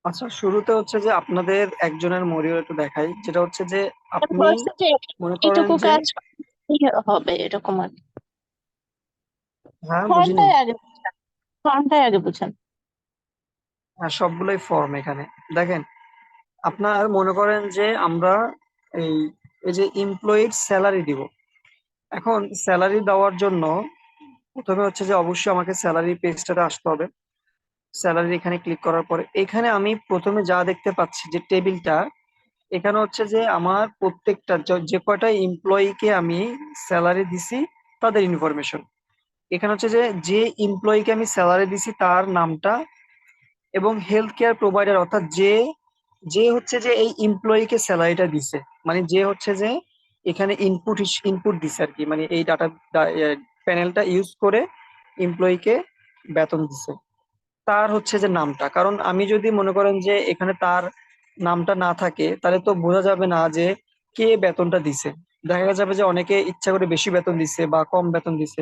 আচ্ছা, শুরুতে হচ্ছে যে আপনাদের একজনের মডিউল একটু দেখাই, যেটা হচ্ছে যে আপনি বলছে যে মনে করেন এইটুকু যে, কাজ হবে এরকম আর কি। হ্যাঁ বুঝিনি। ফর্মটাই আগে বুঝান, ফর্মটাই আগে বুঝান। হ্যাঁ, সবগুলোই ফর্ম এখানে দেখেন। আপনার মনে করেন যে আমরা এই এই যে এমপ্লয়ির স্যালারি দিব। এখন স্যালারি দেওয়ার জন্য প্রথমে হচ্ছে যে অবশ্যই আমাকে স্যালারি পেজটাতে আসতে হবে। স্যালারি এখানে ক্লিক করার পরে এখানে আমি প্রথমে যা দেখতে পাচ্ছি যে টেবিলটা, এখানে হচ্ছে যে আমার প্রত্যেকটা যে কয়টা এমপ্লয়িকে আমি স্যালারি দিছি তাদের ইনফরমেশন। এখানে হচ্ছে যে যে এমপ্লয়িকে আমি স্যালারি দিছি তার নামটা, এবং হেলথ কেয়ার প্রোভাইডার অর্থাৎ যে যে হচ্ছে যে এই এমপ্লয়িকে স্যালারিটা দিছে, মানে যে হচ্ছে যে এখানে ইনপুট ইনপুট দিছে আর কি, মানে এই ডাটা প্যানেলটা ইউজ করে এমপ্লয়িকে বেতন দিছে, তার হচ্ছে যে নামটা। কারণ আমি যদি মনে করেন যে এখানে তার নামটা না থাকে তাহলে তো বোঝা যাবে না যে কে বেতনটা দিছে। দেখা যাবে যে অনেকে ইচ্ছা করে বেশি বেতন দিছে বা কম বেতন দিছে।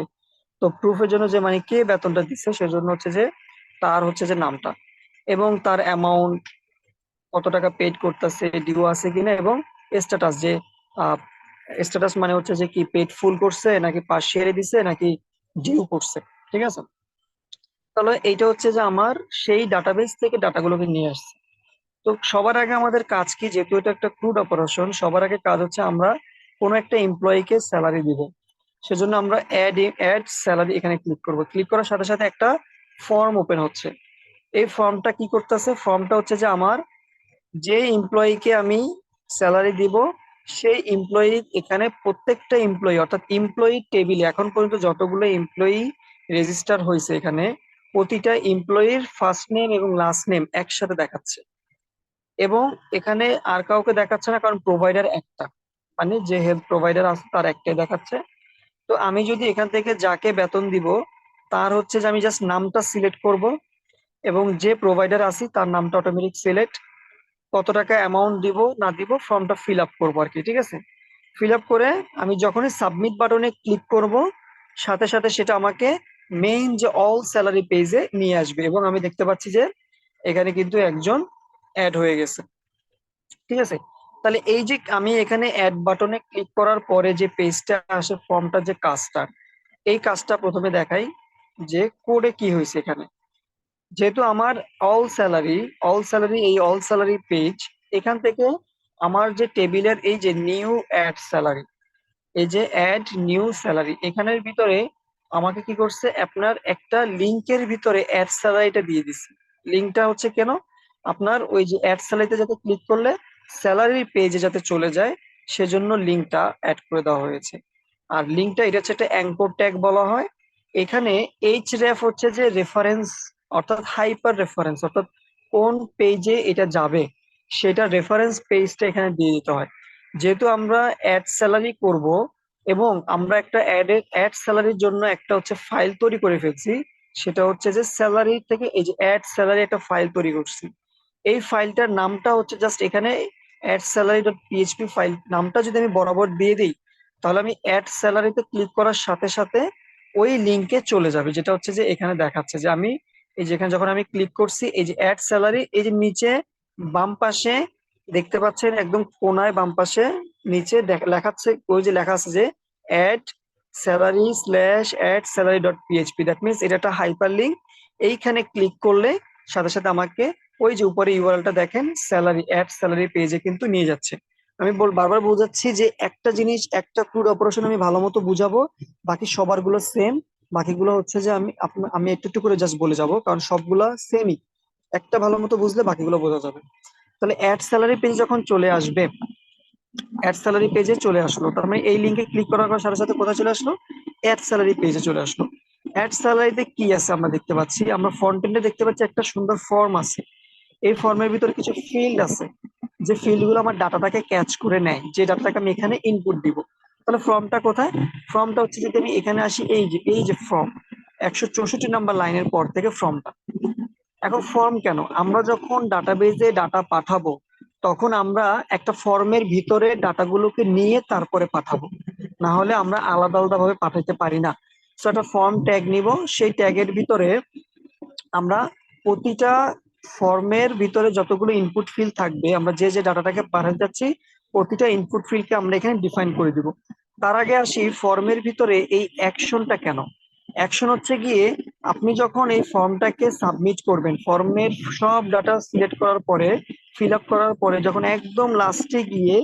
তো প্রুফের জন্য যে মানে কে বেতনটা দিচ্ছে সেজন্য হচ্ছে যে তার হচ্ছে যে নামটা, এবং তার অ্যামাউন্ট, কত টাকা পেড করতেছে, ডিউ আছে কিনা, এবং স্ট্যাটাস যে স্ট্যাটাস মানে হচ্ছে যে কি পেড ফুল করছে নাকি পার্শিয়ালি দিছে নাকি ডিউ করছে। ঠিক আছে, তাহলে এইটা হচ্ছে যে আমার সেই ডাটাবেস থেকে ডাটাগুলোকে নিয়ে আসছে। তো সবার আগে আমাদের কাজ কি, যেহেতু এটা একটা ক্রুড অপারেশন, সবার আগে কাজ হচ্ছে আমরা কোনো একটা এমপ্লয়িকে স্যালারি দিব। সেজন্য আমরা অ্যাড স্যালারি এখানে ক্লিক করব। ক্লিক করার সাথে সাথে একটা ফর্ম ওপেন হচ্ছে। এই ফর্মটা কি করতেছে, ফর্মটা হচ্ছে যে আমার যে এমপ্লয়িকে আমি স্যালারি দিব সেই এমপ্লয়ি, এখানে প্রত্যেকটা এমপ্লয়ি অর্থাৎ এমপ্লয়ি টেবিলে এখন পর্যন্ত যতগুলো এমপ্লয়ি রেজিস্টার হয়েছে এখানে প্রতিটা এমপ্লয়ির ফার্স্ট নেম এবং লাস্ট নেম একসাথে দেখাচ্ছে। এবং এখানে আর কাউকে দেখাচ্ছে না, কারণ প্রোভাইডার একটা, মানে যে হেলথ প্রোভাইডার আছে তার একটাই দেখাচ্ছে। তো আমি যদি এখান থেকে যাকে বেতন দিব তার হচ্ছে যে আমি জাস্ট নামটা সিলেক্ট করব, এবং যে প্রোভাইডার আছি তার নামটা অটোমেটিক সিলেক্ট, কত টাকা অ্যামাউন্ট দিব না দিব ফর্মটা ফিল আপ করবো আর কি। ঠিক আছে, ফিল আপ করে আমি যখনই সাবমিট বাটনে ক্লিক করব সাথে সাথে সেটা আমাকে মেইন যে অল স্যালারি পেজে নিয়ে আসবে, এবং আমি দেখতে পাচ্ছি যে এখানে কিন্তু একজন অ্যাড হয়ে গেছে। ঠিক আছে, তাহলে এই যে আমি এখানে অ্যাড বাটনে ক্লিক করার পরে যে পেজটা আসে, ফর্মটা যে কাজটা, এই কাজটা প্রথমে দেখাই যে কোডে কি হয়েছে এখানে। যেহেতু আমার অল স্যালারি এই অল স্যালারি পেজ, এখান থেকে আমার যে টেবিলের এই যে নিউ অ্যাড স্যালারি, এই যে অ্যাড নিউ স্যালারি, এখানের ভিতরে আমাকে কি করছে, আপনার একটা লিংকের ভিতরে অ্যাড স্যালারিটা দিয়ে দিছে। লিংকটা হচ্ছে কেন, আপনার ওই যে অ্যাড স্যালারিতে যাতে ক্লিক করলে স্যালারি পেজে যাতে চলে যায়, সেজন্য লিংকটা অ্যাড করে দেওয়া হয়েছে। আর লিংকটা এটা হচ্ছে একটা অ্যাঙ্কর ট্যাগ বলা হয়। এখানে এইচ রেফ হচ্ছে যে রেফারেন্স, অর্থাৎ হাইপার রেফারেন্স, অর্থাৎ কোন পেজে এটা যাবে সেটা রেফারেন্স পেজটা এখানে দিয়ে দিতে হয়। যেহেতু আমরা অ্যাড স্যালারি করব, এবং আমরা একটা অ্যাড স্যালারির জন্য একটা হচ্ছে ফাইল তৈরি করে ফেলছি, সেটা হচ্ছে যে স্যালারি থেকে এই যে অ্যাড স্যালারি একটা ফাইল তৈরি করছি। এই ফাইলটার নামটা হচ্ছে জাস্ট এখানে add salary dot PHP file নামটা যদি আমি বরাবর দিয়ে দিই, তাহলে আমি অ্যাড স্যালারিতে ক্লিক করার সাথে সাথে ওই লিঙ্কে চলে যাবে, যেটা হচ্ছে যে এখানে দেখাচ্ছে যে আমি এই যে এখানে যখন আমি ক্লিক করছি এই যে অ্যাড স্যালারি, এই যে নিচে বাম পাশে দেখতে পাচ্ছেন একদম কোনায় বাম পাশে নিচে লেখাচ্ছে, ওই যে লেখা আছে যে add salary slash add salary dot PHP, that means এটা একটা হাইপার লিঙ্ক। এইখানে ক্লিক করলে সাথে সাথে আমাকে ওই যে উপরে ইউআরএলটা দেখেন স্যালারি অ্যাড স্যালারি পেজে কিন্তু নিয়ে যাচ্ছে। আমি বারবার বোঝাচ্ছি যে একটা জিনিস, একটা ক্রুড অপারেশন আমি ভালো মতো বুঝাবো, বাকি সবার গুলো সেম। বাকিগুলো হচ্ছে যে আমি একটু একটু করে জাস্ট বলে যাব, কারণ সবগুলা সেমই। একটা ভালো মতো বুঝলে বাকিগুলো বোঝা যাবে। তাহলে অ্যাড স্যালারি পেজ যখন চলে আসবে, অ্যাড স্যালারি পেজে চলে আসলো, তার মানে এই লিঙ্কে ক্লিক করার সাথে সাথে কোথায় চলে আসলো, অ্যাড স্যালারি পেজে চলে আসলো। অ্যাড স্যালারিতে কি আছে আমরা দেখতে পাচ্ছি, আমরা ফ্রন্ট এন্ডে দেখতে পাচ্ছি একটা সুন্দর ফর্ম আছে। এই ফর্মের ভিতরে কিছু ফিল্ড আছে, যে ফিল্ড গুলো আমার ডাটাটাকে ক্যাচ করে নেয়, যে ডাটাটাকে আমি এখানে ইনপুট দিব। তাহলে ফর্মটা কোথায়, ফর্মটা হচ্ছে যদি আমি এখানে আসি, এই যে ফর্ম 164 নাম্বার লাইনের পর থেকে ফর্মটা। এখন ফর্ম কেন, আমরা যখন ডাটাবেজে ডাটা পাঠাবো তখন আমরা একটা ফর্মের ভিতরে ডাটাগুলোকে নিয়ে তারপরে পাঠাবো, না হলে আমরা আলাদা আলাদা ভাবে পাঠাতে পারি না। তো একটা ফর্ম ট্যাগ নিব, সেই ট্যাগের ভিতরে আমরা প্রতিটা ফর্মের ভিতরে যতগুলো ইনপুট ফিল্ড থাকবে, আমরা যে যে ডাটাটাকে পাঠাতে যাচ্ছি প্রতিটা ইনপুট ফিল্ডকে আমরা এখানে ডিফাইন করে দিব। তার আগে আসি ফর্মের ভিতরে এই অ্যাকশনটা কেন। অ্যাকশন হচ্ছে গিয়ে আপনি যখন এই ফর্মটাকে সাবমিট করবেন, ফর্মের সব ডাটা সিলেক্ট করার পরে, ফিল আপ করার পরে যখন একদম লাস্টে গিয়ে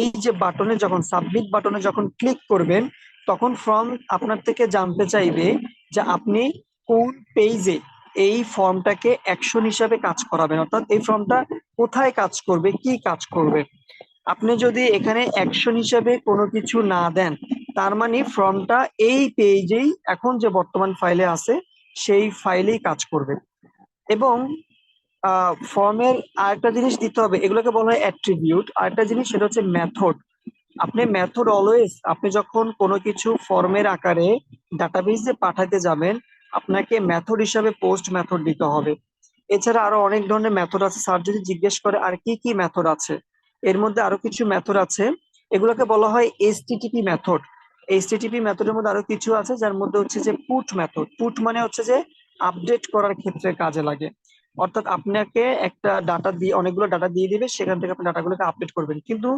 এই যে বাটনে, যখন সাবমিট বাটনে যখন ক্লিক করবেন, তখন ফর্ম আপনার থেকে জানতে চাইবে যে আপনি কোন পেজে এই ফর্মটাকে অ্যাকশন হিসাবে কাজ করাবেন, অর্থাৎ এই ফর্মটা কোথায় কাজ করবে, কি কাজ করবে। আপনি যদি এখানে অ্যাকশন হিসাবে কোনো কিছু না দেন, তার মানে ফর্মটা এই পেজেই এখন যে বর্তমান ফাইলে আছে সেই ফাইলেই কাজ করবে। এবং ফর্মের আরেকটা জিনিস দিতে হবে, এগুলোকে বলা হয় অ্যাট্রিবিউট। আরেকটা জিনিস সেটা হচ্ছে মেথড। আপনি মেথড অলওয়েজ, আপনি যখন কোনো কিছু ফর্মের আকারে ডাটাবেসে পাঠাতে যাবেন, আপনাকে মেথড হিসাবে পোস্ট মেথড দিতে হবে। এছাড়া আরো অনেক ধরনের মেথড আছে। স্যার যদি জিজ্ঞেস করে আর কি কি মেথড আছে, এর মধ্যে আরো কিছু মেথড আছে, এগুলোকে বলা হয় এইচটিটিপি মেথড। এইচটিটিপি মেথডের মধ্যে আরো কিছু আছে, যার মধ্যে হচ্ছে যে পুট মেথড। পুট মানে হচ্ছে যে আপডেট করার ক্ষেত্রে কাজে লাগে। অর্থাৎ আপনাকে একটা ডাটা দিয়ে, অনেকগুলো ডাটা দিয়ে দিবে, সেখান থেকে আপনি ডাটাগুলোকে আপডেট করবেন। কিন্তু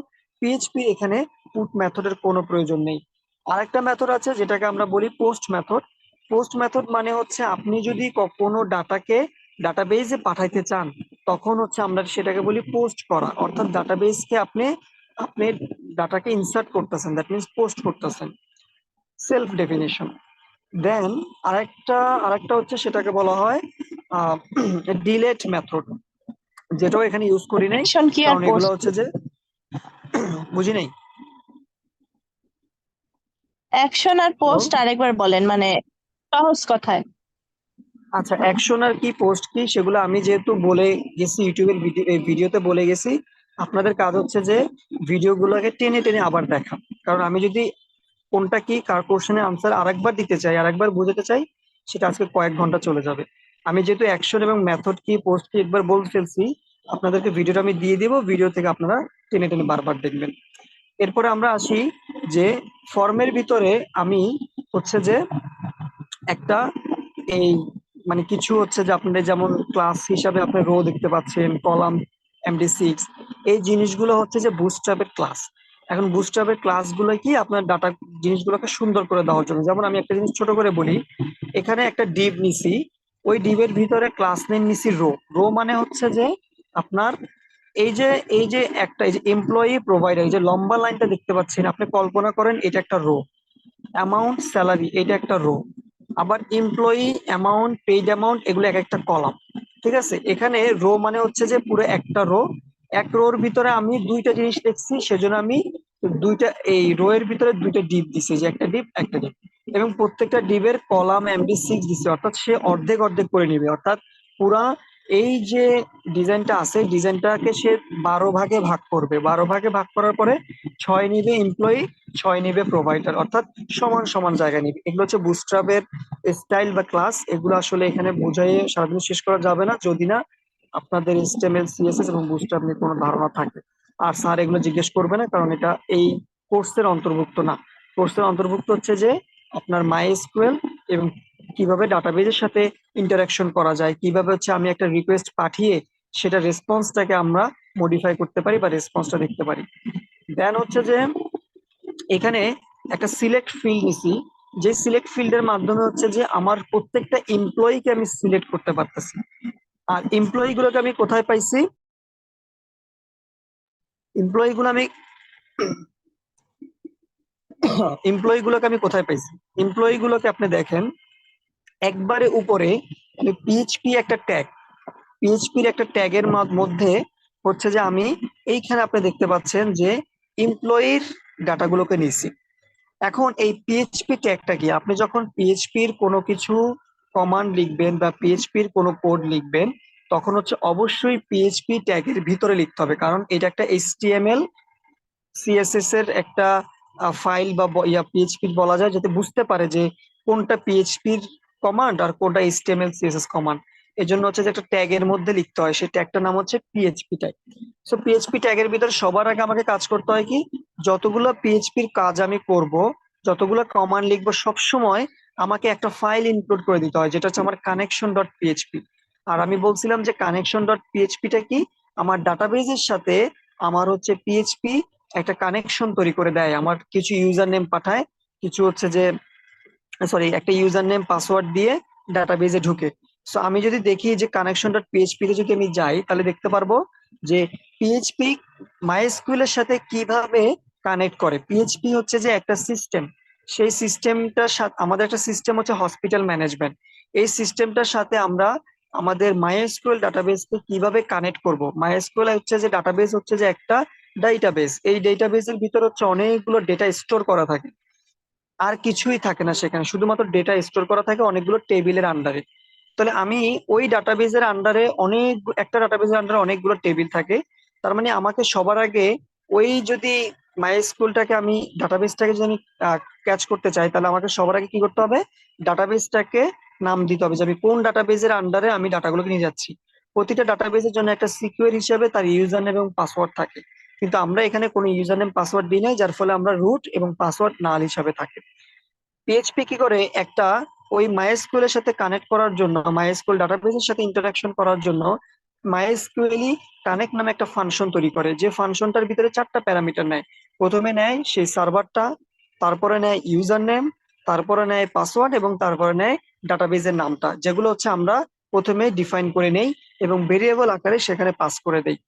পিএইচপি এখানে পুট মেথডের কোনো প্রয়োজন নেই। আরেকটা মেথড আছে যেটাকে আমরা বলি পোস্ট মেথড। পোস্ট মেথড মানে হচ্ছে আপনি যদি কোনো ডাটাকে ডাটাবেজে পাঠাইতে চান, তখন হচ্ছে আমরা সেটাকে বলি পোস্ট করা। অর্থাৎ ডাটাবেজকে আপনি আপনি ডাটাকে ইনসার্ট করতেছেন, দ্যাট মিনস পোস্ট করতেছেন। Self definition. দেন আরেকটা আরেকটা হচ্ছে সেটাকে বলা হয় ডিলেট মেথড, যেটাও এখানে ইউজ করি নাই, অ্যাকশন কি আর কারণ এগুলো পোস্ট? হচ্ছে যে বুঝি নাই। অ্যাকশন আর হ্যালো। পোস্ট আরেকবার বলেন, মানে সহজ কথায়। আচ্ছা, অ্যাকশন আর কি পোস্ট কি সেগুলো আমি যেহেতু বলে গেছি, ইউটিউবের ভিডিওতে বলে গেছি, আপনাদের কাজ হচ্ছে যে ভিডিওগুলোকে টেনে টেনে আবার দেখা। কারণ আমি যদি কোনটা কি কার কোশ্চেনের আনসার আরেকবার দিতে চাই, আরেকবার বোঝাতে চাই, সেটা আজকে কয়েক ঘন্টা চলে যাবে। আমি যেহেতু অ্যাকশন এবং মেথড কি পোস্ট কি একবার বলে ফেলছি, আপনাদেরকে ভিডিওটা আমি দিয়ে দিব, ভিডিও থেকে আপনারা টেনে টেনে বারবার দেখবেন। এরপরে আমরা আসি যে ফর্মের ভিতরে আমি হচ্ছে যে একটা এই মানে কিছু হচ্ছে যে আপনাদের যেমন ক্লাস হিসাবে আপনি রো দেখতে পাচ্ছেন, কলাম, MD6, এই জিনিসগুলো হচ্ছে যে বুটস্ট্র্যাপের ক্লাস। এখন বুটস্ট্র্যাপের ক্লাসগুলো কি আপনার ডাটা জিনিসগুলোকে সুন্দর করে দেওয়ার জন্য। যেমন আমি একটা জিনিস ছোট করে বলি, এখানে একটা ডিভ নিছি, ওই ডিভের ভিতরে ক্লাস নেম নিছি রো। রো মানে হচ্ছে যে আপনার এই যে একটা এই যে এমপ্লয়ি প্রোভাইডার, এই যে লম্বা লাইনটা দেখতে পাচ্ছেন, আপনি কল্পনা করেন এটা একটা রো। অ্যামাউন্ট স্যালারি এটা একটা রো। আবার এমপ্লয়ি অ্যামাউন্ট, পেইড অ্যামাউন্ট, এগুলো এক একটা কলাম। ঠিক আছে, এখানে রো মানে হচ্ছে যে পুরো একটা রো। এক রোর ভিতরে আমি দুইটা জিনিস দেখছি, সেজন্য আমি দুইটা এই রো এর ভিতরে দুইটা ডিপ দিছি, যে একটা ডিপ একটা ডিপ। এবং প্রত্যেকটা ডিপের কলাম MD6 দিছি, অর্থাৎ সে অর্ধেক অর্ধেক করে নিবে। অর্থাৎ পুরা এই যে ডিজাইনটা আছে, ডিজাইনটাকে সে 12 ভাগে ভাগ করবে। 12 ভাগে ভাগ করার পরে 6 নিবে এমপ্লয়ি, 6 নিবে প্রোভাইডার, অর্থাৎ সমান সমান জায়গা নিবে। এগুলো হচ্ছে বুটস্ট্র্যাপের স্টাইল বা ক্লাস। এগুলো আসলে এখানে বোঝাই সারাদিন শেষ করা যাবে না, যদি না আপনাদের HTML CSS এবং বুটস্ট্র্যাপ নিয়ে কোনো ধারণা থাকে। আর স্যার এগুলো জিজ্ঞেস করবে না, কারণ এটা এই কোর্সের অন্তর্ভুক্ত না। কোর্সের অন্তর্ভুক্ত হচ্ছে যে আপনার MySQL এবং কিভাবে ডাটাবেজের সাথে ইন্টারাকশন করা যায়, কিভাবে হচ্ছে আমি একটা রিকোয়েস্ট পাঠিয়ে সেটা রেসপন্সটাকে আমরা মডিফাই করতে পারি বা রেসপন্সটা দেখতে পারি। দেন হচ্ছে যে এখানে একটা সিলেক্ট ফিল্ড নিছি, যে সিলেক্ট ফিল্ডের মাধ্যমে হচ্ছে যে আমার প্রত্যেকটা এমপ্লয়িকে আমি সিলেক্ট করতে পারতেছি। আর এমপ্লয়ি গুলোকে আমি কোথায় পাইছি, এমপ্লয়ি গুলো আমি এমপ্লয়ি গুলোকে আমি কোথায় পাইছি, এমপ্লয়ি গুলোকে আপনি দেখেন একবারে উপরে আমি পিএইচপি একটা ট্যাগ, পিএইচপির একটা ট্যাগের মধ্যে হচ্ছে যে আমি এইখানে আপনি দেখতে পাচ্ছেন যে এমপ্লয়ির ডাটাগুলোকে নিছি। এখন এই পিএইচপি ট্যাগটা কি, আপনি যখন পিএইচপির কোনো কিছু কমান্ড লিখবেন বা পিএইচপির কোনো কোড লিখবেন, তখন হচ্ছে অবশ্যই পিএইচপি ট্যাগের ভিতরে লিখতে হবে, কারণ এটা একটা HTML CSS এর একটা ফাইল বা পিএইচপি বলা যায়, যাতে বুঝতে পারে যে কোনটা পিএইচপির কমান্ড আর কোনটা HTML CSS কমান্ড। এই জন্য হচ্ছে যে একটা ট্যাগের মধ্যে লিখতে হয়, সেই ট্যাগটার নাম হচ্ছে পিএইচপি ট্যাগ। সো পিএইচপি ট্যাগের ভিতরে সবার আগে আমাকে কাজ করতে হয় কি, যতগুলো পিএইচপির কাজ আমি করব, যতগুলো কমান্ড লিখবো, সব সময় আমাকে একটা ফাইল ইনক্লুড করে দিতে হয়, যেটা হচ্ছে আমার কানেকশন ডট পিএইচপি। আর আমি বলছিলাম যে কানেকশন ডট পিএইচপিটা কি, আমার ডাটাবেজের সাথে আমার হচ্ছে পিএইচপি একটা কানেকশন তৈরি করে দেয়, আমার কিছু ইউজার নেম পাঠায়, কিছু হচ্ছে যে সরি একটা ইউজার নেম পাসওয়ার্ড দিয়ে ডাটাবেজে ঢুকে। সো আমি যদি দেখি যে কানেকশন ডট পিএইচপি তে যদি আমি যাই, তাহলে দেখতে পারবো যে পিএইচপি মাইএসকিউএল এর সাথে কিভাবে কানেক্ট করে। পিএইচপি হচ্ছে যে একটা সিস্টেম, সেই সিস্টেমটার সাথে আমাদের একটা সিস্টেম হচ্ছে হসপিটাল ম্যানেজমেন্ট। এই সিস্টেমটার সাথে আমরা আমাদের মাইএসকিউএল ডাটাবেসকে কিভাবে কানেক্ট করব। মাইএসকিউএল হচ্ছে যে ডাটাবেস হচ্ছে যে একটা ডেটাবেস, এই ডেটাবেসের ভিতর হচ্ছে অনেকগুলো ডেটা স্টোর করা থাকে, আর কিছুই থাকে না সেখানে, শুধুমাত্র ডেটা স্টোর করা থাকে অনেকগুলো টেবিলের আন্ডারে। তাহলে আমি ওই ডাটাবেজের আন্ডারে একটা ডাটাবেজের আন্ডারে অনেকগুলো টেবিল থাকে। তার মানে আমাকে সবার আগে ওই যদি মাইস্কুলটাকে আমি ডাটাবেসটাকে যদি আমি ক্যাচ করতে চাই, তাহলে আমাকে সবার আগে কি করতে হবে, ডাটাবেসটাকে নাম দিতে হবে যে আমি কোন ডাটাবেজের আন্ডারে আমি ডাটাগুলোকে নিয়ে যাচ্ছি। প্রতিটা ডাটাবেসের জন্য একটা সিকিউর হিসেবে তার ইউজার নেম এবং পাসওয়ার্ড থাকে, কিন্তু আমরা এখানে কোনো ইউজার নেম পাসওয়ার্ড দিই নাই, যার ফলে আমরা রুট এবং পাসওয়ার্ড নাল হিসাবে থাকে। পিএইচপি কি করে একটা ওই মাইএসকিউএল এর সাথে কানেক্ট করার জন্য, মাইএসকিউএল ডাটাবেসের সাথে ইন্টারাকশন করার জন্য মাইএসকিউএলই কানেক্ট নামে একটা ফাংশন তৈরি করে, যে ফাংশনটার ভিতরে চারটা প্যারামিটার নেয়। প্রথমে নেয় সেই সার্ভারটা, তারপরে নেয় ইউজার নেম, তারপরে নেয় পাসওয়ার্ড, এবং তারপরে নেয় ডাটাবেসের নামটা, যেগুলো হচ্ছে আমরা প্রথমে ডিফাইন করে নেই এবং ভেরিয়েবল আকারে সেখানে পাস করে দেই।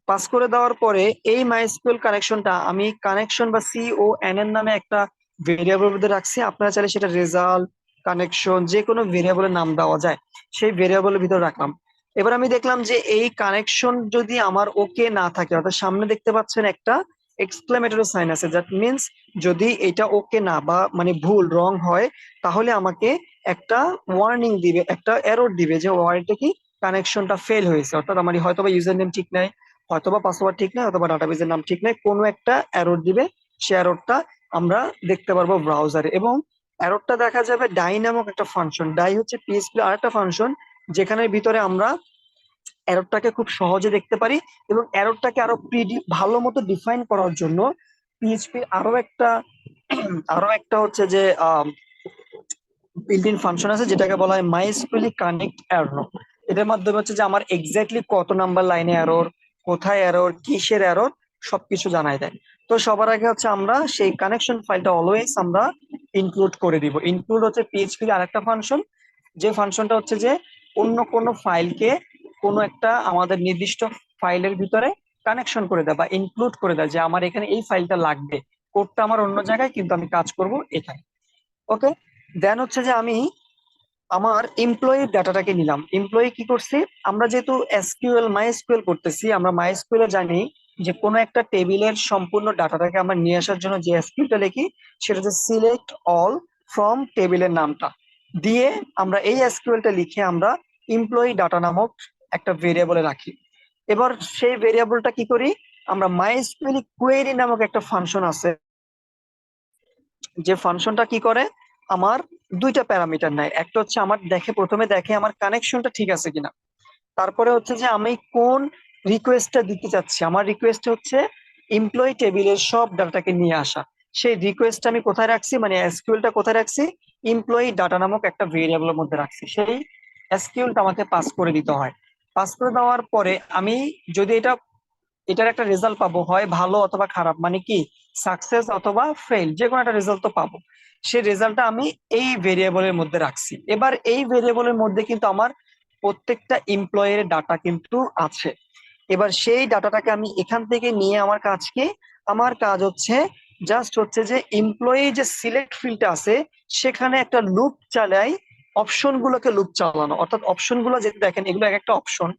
পাস করে দেওয়ার পরে এই মাইস্কুয়েল কানেকশনটা আমি কানেকশন বা CON এর নামে একটা ভেরিয়েবল মধ্যে রাখছি। আপনারা চাইলে সেটা রেজাল্ট, কানেকশন, যে কোনো ভেরিয়েবলের নাম দেওয়া যায়, সেই ভেরিয়েবলের ভিতরে রাখলাম। এবার আমি দেখলাম যে এই কানেকশন যদি আমার ওকে না থাকে, অর্থাৎ সামনে দেখতে পাচ্ছেন একটা এক্সক্লেমেটরি সাইন আছে, দ্যাট মিনস যদি এটা ওকে না বা মানে ভুল রং হয়, তাহলে আমাকে একটা ওয়ার্নিং দিবে, একটা এরর দিবে যে ওয়ার্ডটা কি, কানেকশনটা ফেল হয়েছে, অর্থাৎ আমার হয়তো বা ইউজার নেম ঠিক নাই, হয়তোবা পাসওয়ার্ড ঠিক নাই, অথবা ডাটাবেসের নাম ঠিক নাই, কোনো একটা এরর দিবে। সে এররটা আমরা দেখতে পারবো ব্রাউজারে, এবং এররটা দেখা যাবে ডাই নামক একটা ফাংশন। ডাই হচ্ছে পিএইচপি আর একটা ফাংশন, যেখানের ভিতরে আমরা এররটাকে খুব সহজে দেখতে পারি, এবং এররটাকে আরো ভালো মতো ডিফাইন করার জন্য পিএইচপি আরো একটা হচ্ছে যে বিল্ট ইন ফাংশন আছে, যেটাকে বলা হয় মাইস্কুয়েলি কানেক্ট এরর। এটার মাধ্যমে হচ্ছে যে আমার এক্স্যাক্টলি কত নাম্বার লাইনে এরর, কোথায় এরর, কিসের এরর, সবকিছু জানাই দেয়। তো সবার আগে হচ্ছে আমরা সেই কানেকশন ফাইলটা অলওয়েজ আমরা ইনক্লুড করে দিব। ইনক্লুড হচ্ছে পিএইচপি আরেকটা ফাংশন, যে ফাংশনটা হচ্ছে যে অন্য কোনো ফাইলকে কোনো একটা আমাদের নির্দিষ্ট ফাইলের ভিতরে কানেকশন করে দেয় বা ইনক্লুড করে দেয়, যে আমার এখানে এই ফাইলটা লাগবে, কোডটা আমার অন্য জায়গায় কিন্তু আমি কাজ করব এখানে। ওকে, দেন হচ্ছে যে আমি আমার এমপ্লয়ি ডাটাটাকে নিলাম। এমপ্লয়ি কি করছি, আমরা যেহেতু মাইএসকিউএল করতেছি, আমরা মাইএসকিউএল এ জানি যে কোনো একটা টেবিলের সম্পূর্ণ ডাটাটাকে আমরা নিয়ে আসার জন্য যে এসকিউএলটা লিখি, সেটা হচ্ছে সিলেক্ট অল ফ্রম টেবিলের নামটা দিয়ে আমরা এই এসকিউএলটা লিখে আমরা এমপ্লয়ি ডাটা নামক একটা ভেরিয়েবলে রাখি। এবার সেই ভেরিয়েবলটা কি করি, আমরা মাইএসকিউএল কোয়েরি নামক একটা ফাংশন আছে, যে ফাংশনটা কি করে, আমার দুইটা প্যারামিটার নেয়। একটা হচ্ছে আমার প্রথমে দেখে আমার কানেকশনটা ঠিক আছে কিনা, তারপরে হচ্ছে যে আমি কোন রিকোয়েস্টটা দিতে চাচ্ছি। আমার রিকোয়েস্ট হচ্ছে এমপ্লয়ি টেবিলের সব ডাটাকে নিয়ে আসা। সেই রিকোয়েস্টটা আমি কোথায় রাখছি, মানে এসকিউএলটা কোথায় রাখছি, এমপ্লয়ি ডাটা নামক একটা ভেরিয়েবলের মধ্যে রাখছি। সেই এসকিউএলটা আমাকে পাস করে দিতে হয়। পাস করে দেওয়ার পরে আমি যদি এটার একটা রেজাল্ট পাবো, হয় ভালো অথবা খারাপ, মানে কি সাকসেস অথবা ফেল, যে কোনো একটা রেজাল্ট তো পাবো। সেই রেজাল্টটা আমি এই ভেরিয়েবলের মধ্যে রাখছি। এবার এই ভেরিয়েবলের মধ্যে কিন্তু আমার প্রত্যেকটা এমপ্লয়ের ডাটা কিন্তু আছে। এবার সেই ডাটাটাকে আমি এখান থেকে নিয়ে আমার কাজ হচ্ছে জাস্ট হচ্ছে যে এমপ্লয়ি যে সিলেক্ট ফিল্ডটা আছে, সেখানে একটা লুপ চালাই, অপশন গুলোকে লুপ চালানো। অর্থাৎ অপশন গুলো যেটা দেখেন, এগুলো এক একটা অপশন,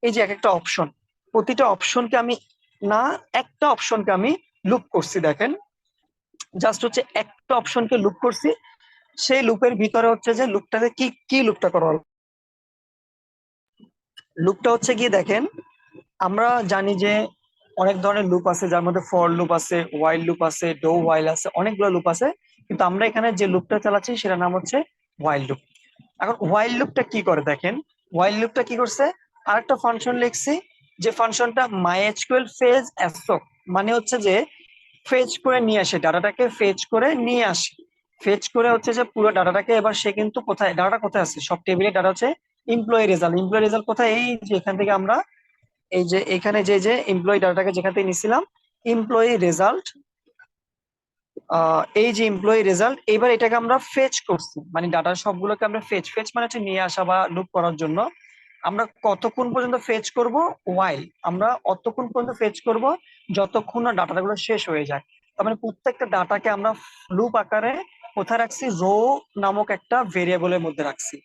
এই যে এক একটা অপশন, প্রতিটা অপশনকে আমি না একটা অপশনকে আমি লুপ করছি, দেখেন জাস্ট হচ্ছে একটা অপশনকে লুপ করছি। সেই লুপের ভিতরে হচ্ছে যে লুপটাকে কি কি লুপটা করা হলো, লুপটা হচ্ছে গিয়ে দেখেন, আমরা জানি যে অনেক ধরনের লুপ আছে, যার মধ্যে ফর লুপ আছে, ওয়াইল লুপ আছে, ডো ওয়াইল আছে, অনেকগুলো লুপ আছে। কিন্তু আমরা এখানে যে লুপটা চালাচ্ছি সেটার নাম হচ্ছে ওয়াইল লুপ। এখন ওয়াইল লুপটা কি করে দেখেন, ওয়াইল লুপটা কি করছে, আরেকটা ফাংশন লিখছি, যে ফাংশনটা মাইএসকিউএল ফেজ অ্যাসোক, মানে হচ্ছে যে ফেচ করে নিয়ে আসে, ডাটাটাকে ফেচ করে নিয়ে আসে। ফেচ করে হচ্ছে যে পুরো ডাটাটাকে, এবার সে কিন্তু কোথায় ডাটা কোথায় আছে, সব টেবিলে ডাটা আছে এমপ্লয়ি রেজাল্ট কোথায়? এই যে এখান থেকে আমরা এই যে এখানে যে এমপ্লয়ি ডাটাটাকে যেখান থেকে নিছিলাম, এমপ্লয়ি রেজাল্ট, এই যে এমপ্লয়ি রেজাল্ট, এবার এটাকে আমরা ফেচ করছি, মানে ডাটার সবগুলোকে আমরা ফেচ ফেচ মানে হচ্ছে নিয়ে আসা বা লুপ করার জন্য। আমরা কতক্ষণ পর্যন্ত ফেচ করব? ওয়াইল আমরা অতক্ষণ পর্যন্ত ফেচ করব যতক্ষণ না ডাটাগুলো শেষ হয়ে যায়। তার মানে প্রত্যেকটা ডাটাকে আমরা লুপ আকারে কোথায় রাখছি? রো নামক একটা ভেরিয়েবলের মধ্যে রাখছি।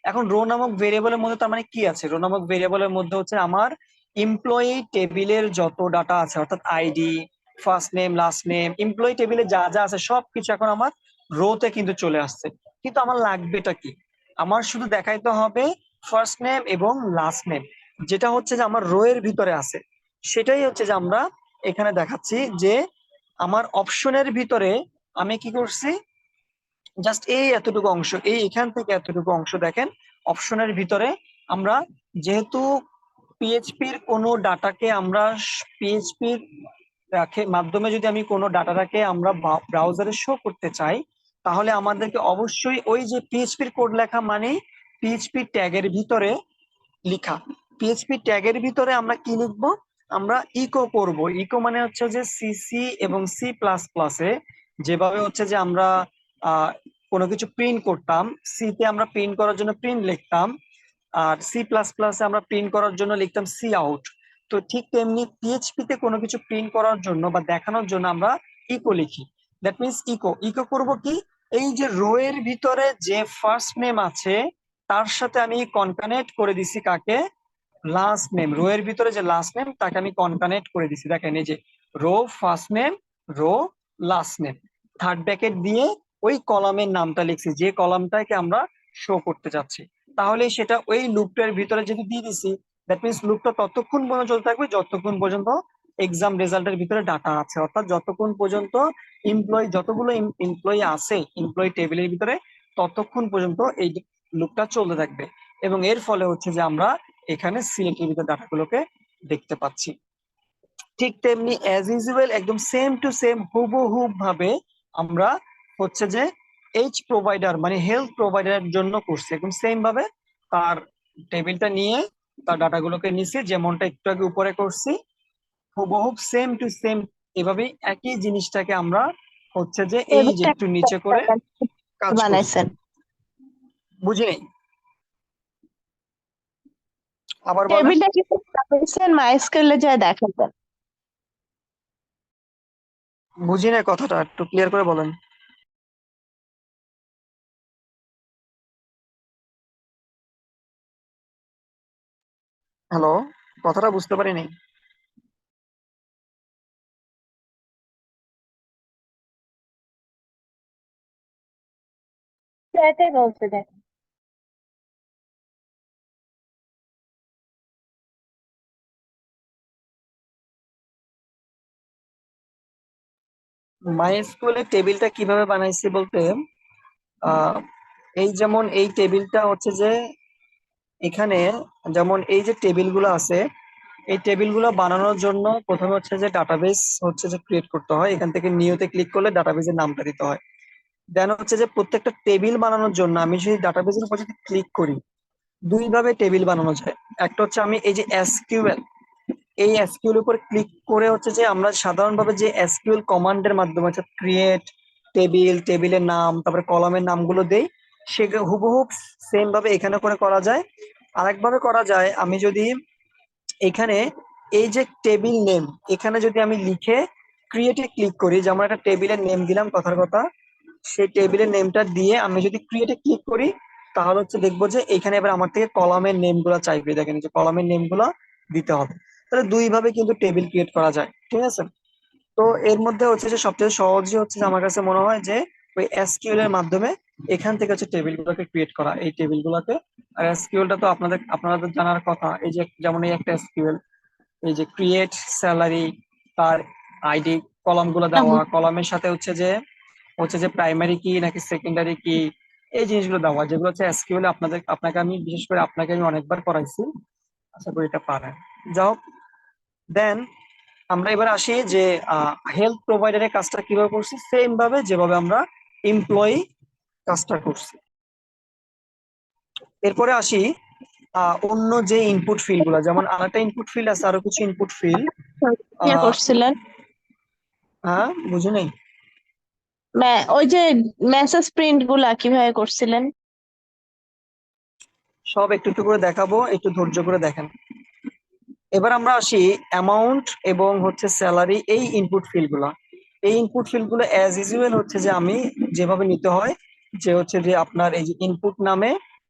এখন রো নামক ভেরিয়েবলের মধ্যে তার মানে কি আছে? রো নামক ভেরিয়েবলের মধ্যে হচ্ছে আমার এমপ্লয়ি টেবিলের যত ডাটা আছে, অর্থাৎ ID, first name, last name, employee টেবিলে যা যা আছে সবকিছু এখন আমার রোতে কিন্তু চলে আসছে। কিন্তু আমার লাগবেটা কি? আমার শুধু দেখাইতে হবে ফার্স্ট নেম এবং লাস্ট নেম, যেটা হচ্ছে যে আমার রো এর ভিতরে আছে। সেটাই হচ্ছে যে আমরা এখানে দেখাচ্ছি যে আমার অপশনের ভিতরে আমি কি করছি, জাস্ট এই এতটুকু অংশ, এই এখান থেকে এতটুকু অংশ দেখেন অপশনের ভিতরে আমরা, যেহেতু পিএইচপির কোনো ডাটাকে আমরা পিএইচপির মাধ্যমে যদি আমি কোনো ডাটাটাকে আমরা ব্রাউজারে শো করতে চাই, তাহলে আমাদেরকে অবশ্যই ওই যে পিএইচপির কোড লেখা মানে পিএইচপি ট্যাগের ভিতরে লিখা। পিএইচপি ট্যাগের ভিতরে আমরা কি লিখবো? আমরা ইকো করব। ইকো মানে হচ্ছে যে সিসি এবং সি প্লাস প্লাসে যেভাবে হচ্ছে যে আমরা আহ কোনো কিছু প্রিন্ট করতাম, সি তে আমরা প্রিন্ট করার জন্য প্রিন্ট লিখতাম, আর সি প্লাস প্লাসে আমরা প্রিন্ট করার জন্য লিখতাম সি আউট। তো ঠিক তেমনি পিএইচপি তে কোনো কিছু প্রিন্ট করার জন্য বা দেখানোর জন্য আমরা ইকো লিখি। দ্যাট মিনস ইকো ইকো করব কি? এই যে রো এর ভিতরে যে ফার্স্ট নেম আছে তার সাথে আমি কনকানেক্ট করে দিছি কাকে? Last name. রো এর ভিতরে যে লাস্ট নেম তাকে আমি কনকানেক্ট করে দিছি। দেখেন এই যে row first name, row last name, third bracket দিয়ে ওই কলামের নামটা লিখছি যে কলামটাকে আমরা শো করতে যাচ্ছি। তাহলে সেটা ওই লুপটার ভিতরে যেহেতু দিয়ে দিছি, দ্যাট মিনস লুপটা ততক্ষণ পর্যন্ত চলতে থাকবে যতক্ষণ পর্যন্ত এক্সাম রেজাল্টের ভিতরে ডাটা আছে, অর্থাৎ যতক্ষণ পর্যন্ত যতগুলো এমপ্লয়ি আছে এমপ্লয়ি টেবিলের ভিতরে ততক্ষণ পর্যন্ত এই লুপটা চলতে থাকবে। এবং এর ফলে হচ্ছে যে আমরা এখানে সিলেক্টের ভিতরে ডাটাগুলোকে দেখতে পাচ্ছি। ঠিক তেমনি অ্যাজ ইউজুয়াল একদম সেম টু সেম হুবহু ভাবে আমরা হচ্ছে যে এইচ প্রোভাইডার মানে হেলথ প্রোভাইডারের জন্য করছি, একদম সেম ভাবে তার টেবিলটা নিয়ে তার ডাটাগুলোকে নিছি যেমনটা একটু আগে উপরে করছি, হুবহু সেম টু সেম এভাবেই একই জিনিসটাকে আমরা হচ্ছে যে এই যে টেবিলটা একটু নিচে করে কাজ করছি। বানাইছেন? বুঝি নাই, আবার বলেন। টেবিলটা কি বানাইছেন মাইস্কুলে যায় দেখাবেন? বুঝি নাই, কথাটা একটু ক্লিয়ার করে বলেন। হ্যালো, কথাটা বুঝতে পারিনি। সেটাই বলতে দেখ। মাই স্কুলের টেবিলটা কিভাবে বানাইছি বলতে, আহ এই যেমন এই টেবিলটা হচ্ছে যে এখানে, যেমন এই যে টেবিলগুলো আছে এই টেবিলগুলো বানানোর জন্য প্রথমে হচ্ছে যে ডাটাবেস হচ্ছে যে ক্রিয়েট করতে হয়। এখান থেকে নিউতে ক্লিক করলে ডাটাবেসের নামটা দিতে হয়। দেন হচ্ছে যে প্রত্যেকটা টেবিল বানানোর জন্য আমি যদি ডাটাবেসের উপর যদি ক্লিক করি, দুই ভাবে টেবিল বানানো যায়। একটা হচ্ছে আমি এই যে এসকিউএল, এই এসকিউএল উপর ক্লিক করে হচ্ছে যে আমরা সাধারণভাবে যে এসকিউএল কমান্ডের মাধ্যমে হচ্ছে ক্রিয়েট টেবিল, টেবিলের নাম, তারপরে কলামের নামগুলো দেই, সে হুবহু সেম ভাবে এখানে করে করা যায়। আরেকভাবে করা যায়, আমি যদি এখানে এই যে টেবিল নেম এখানে যদি আমি লিখে ক্রিয়েটে ক্লিক করি, যেমন একটা টেবিলের নেম দিলাম কথার কথা, সেই টেবিলের নেমটা দিয়ে আমি যদি ক্রিয়েটে ক্লিক করি, তাহলে হচ্ছে দেখবো যে এখানে এবার আমার থেকে কলামের নেম গুলা চাইবে। দেখেন যে কলামের নেম গুলা দিতে হবে। তাহলে দুই ভাবে কিন্তু টেবিল ক্রিয়েট করা যায়, ঠিক আছে? তো এর মধ্যে হচ্ছে যে সবচেয়ে সহজই হচ্ছে যে আমার কাছে মনে হয় যে ওই এসকিউএল এর মাধ্যমে এখান থেকে হচ্ছে টেবিল গুলোকে ক্রিয়েট করা, এই টেবিল গুলাকে। আর এসকিউএলটা তো আপনাদের জানার কথা, এই যে যেমন এই একটা এসকিউএল, এই যে ক্রিয়েট স্যালারি, তার আইডি, কলাম গুলো দেওয়া, কলামের সাথে হচ্ছে যে প্রাইমারি কি নাকি সেকেন্ডারি কি, এই জিনিসগুলো দেওয়া, যেগুলো হচ্ছে এসকিউএল আপনাকে আমি বিশেষ করে আপনাকে আমি অনেকবার করাইছি, আশা করি এটা পারেন। যাই হোক, দেন আমরা এবার আসি যে হেলথ প্রোভাইডারের কাজটা কিভাবে করছি, সেম ভাবে যেভাবে আমরা এমপ্লয়ি কাজটা করছি। এরপরে আসি অন্য যে ইনপুট ফিল্ড গুলা, যেমন আরেকটা ইনপুট ফিল্ড আছে, আরো কিছু ইনপুট ফিল্ড। ইয়ে করছিলেন হ্যাঁ, বুঝি নাই। ওই যে মেসেজ প্রিন্ট গুলা কিভাবে করছিলেন? সব একটু একটু করে দেখাবো, একটু ধৈর্য করে দেখেন। এবার আমরা আসি অ্যামাউন্ট এবং হচ্ছে স্যালারি, এই ইনপুট ফিল্ড গুলা। এই ইনপুট ফিল্ড গুলো অ্যাজ ইউজুয়াল হচ্ছে যে আমি যেভাবে নিতে হয়, যে হচ্ছে যে আপনার এই যে ইনপুট নামে